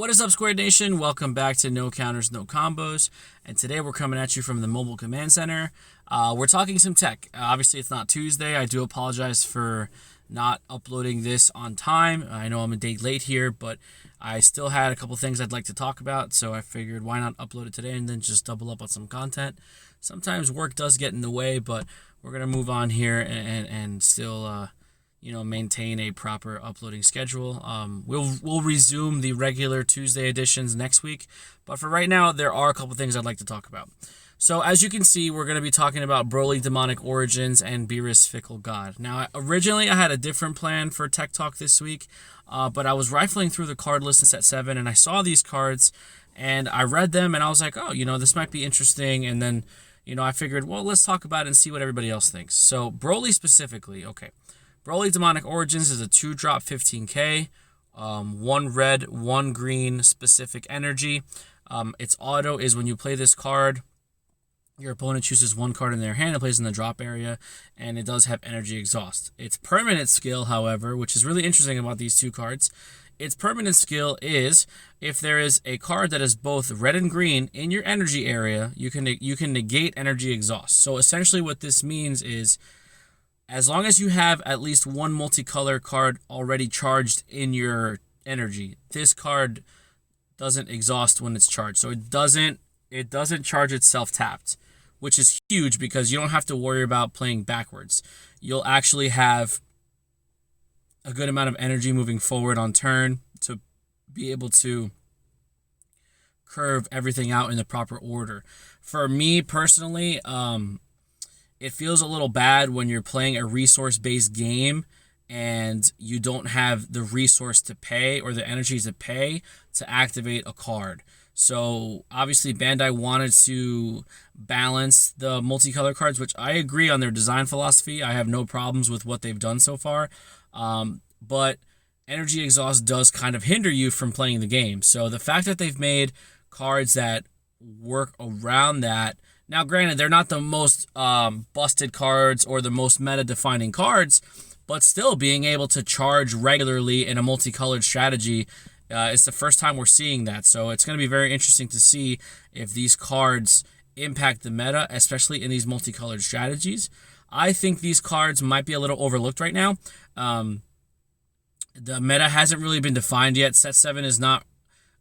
What is up, Square Nation? Welcome back to No Counters, No Combos. And today we're coming at you from the Mobile Command Center. We're talking some tech. Obviously, it's not Tuesday. I do apologize for not uploading this on time. I know I'm a day late here, but I still had a couple things I'd like to talk about. So I figured why not upload it today and then just double up on some content. Sometimes work does get in the way, but we're going to move on here and still maintain a proper uploading schedule. We'll resume the regular Tuesday editions next week, but for right now, there are a couple things I'd like to talk about. So as you can see, we're going to be talking about Broly Demonic Origins and Beerus Fickle God. Now, originally I had a different plan for Tech Talk this week, but I was rifling through the card list in set 7, and I saw these cards, and I read them, and I was like, oh, this might be interesting, and then, I figured, well, let's talk about it and see what everybody else thinks. So Broly specifically, okay. Broly Demonic Origins is a 2-drop 15k, 1 red, 1 green specific energy. Its auto is when you play this card, your opponent chooses 1 card in their hand and plays in the drop area, and it does have energy exhaust. Its permanent skill, however, which is really interesting about these two cards, its permanent skill is if there is a card that is both red and green in your energy area, you can negate energy exhaust. So essentially what this means is, as long as you have at least 1 multicolor card already charged in your energy, this card doesn't exhaust when it's charged. So it doesn't charge itself tapped, which is huge because you don't have to worry about playing backwards. You'll actually have a good amount of energy moving forward on turn to be able to curve everything out in the proper order. For me personally, it feels a little bad when you're playing a resource-based game and you don't have the resource to pay or the energy to pay to activate a card. So obviously Bandai wanted to balance the multicolor cards, which I agree on their design philosophy. I have no problems with what they've done so far. But energy exhaust does kind of hinder you from playing the game. So the fact that they've made cards that work around that. Now, granted, they're not the most busted cards or the most meta-defining cards, but still being able to charge regularly in a multicolored strategy is the first time we're seeing that. So it's going to be very interesting to see if these cards impact the meta, especially in these multicolored strategies. I think these cards might be a little overlooked right now. The meta hasn't really been defined yet. Set 7 is not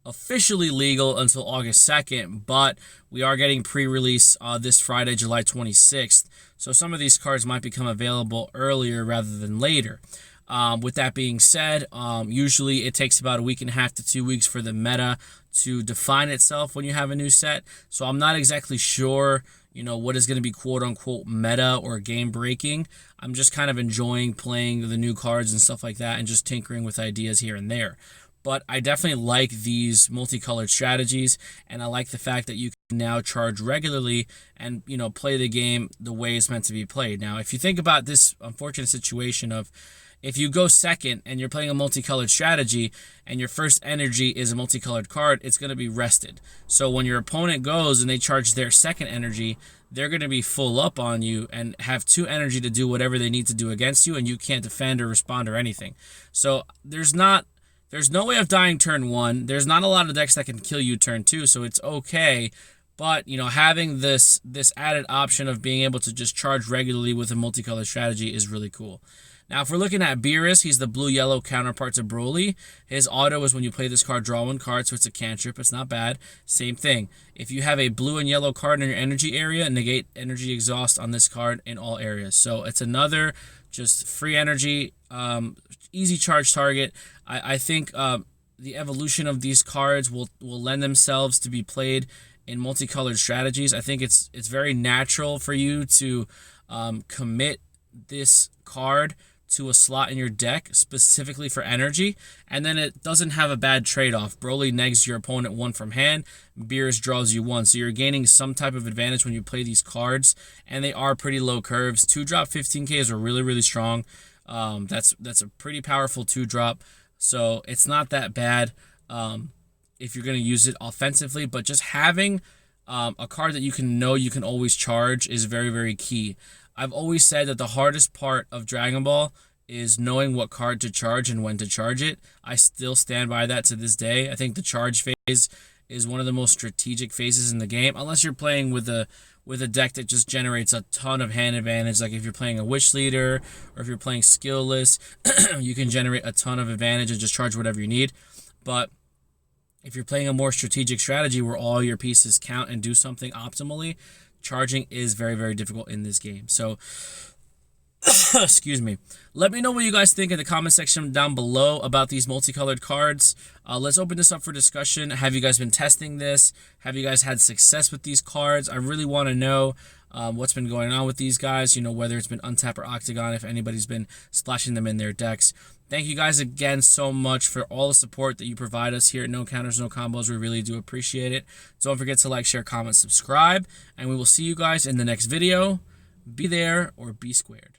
officially legal until August 2nd, but we are getting pre-release this Friday, July 26th. So some of these cards might become available earlier rather than later. With that being said, usually it takes about a week and a half to 2 weeks for the meta to define itself when you have a new set. So I'm not exactly sure, what is going to be quote-unquote meta or game-breaking. I'm just kind of enjoying playing the new cards and stuff like that and just tinkering with ideas here and there. But I definitely like these multicolored strategies, and I like the fact that you can now charge regularly and, play the game the way it's meant to be played. Now, if you think about this unfortunate situation of if you go second and you're playing a multicolored strategy and your first energy is a multicolored card, it's going to be rested. So when your opponent goes and they charge their second energy, they're going to be full up on you and have 2 energy to do whatever they need to do against you, and you can't defend or respond or anything. So there's no way of dying turn 1. There's not a lot of decks that can kill you turn 2, so it's okay. But, having this added option of being able to just charge regularly with a multicolor strategy is really cool. Now, if we're looking at Beerus, he's the blue-yellow counterpart to Broly. His auto is when you play this card, draw 1 card, so it's a cantrip. It's not bad. Same thing. If you have a blue and yellow card in your energy area, negate energy exhaust on this card in all areas. So it's another just free energy, easy charge target. I think the evolution of these cards will lend themselves to be played in multicolored strategies. I think it's very natural for you to commit this card to a slot in your deck specifically for energy, and then it doesn't have a bad trade-off. Broly negs your opponent 1 from hand, Beerus draws you 1, so you're gaining some type of advantage when you play these cards, and they are pretty low curves. 2-drop 15Ks are really, really strong. That's a pretty powerful 2-drop, so it's not that bad if you're going to use it offensively, but just having a card that you can always charge is very, very key. I've always said that the hardest part of Dragon Ball is knowing what card to charge and when to charge it. I still stand by that to this day. I think the charge phase is one of the most strategic phases in the game, unless you're playing with a deck that just generates a ton of hand advantage. Like if you're playing a Wish Leader or if you're playing Skillless, you can generate a ton of advantage and just charge whatever you need. But if you're playing a more strategic strategy where all your pieces count and do something optimally, charging is very, very difficult in this game. So excuse me. Let me know what you guys think in the comment section down below about these multicolored cards. Let's open this up for discussion. Have you guys been testing this? Have you guys had success with these cards? I really want to know what's been going on with these guys, you know, whether it's been Untap or Octagon, if anybody's been splashing them in their decks. Thank you guys again so much for all the support that you provide us here at No Counters, No Combos. We really do appreciate it. Don't forget to like, share, comment, subscribe, and we will see you guys in the next video. Be there or be squared.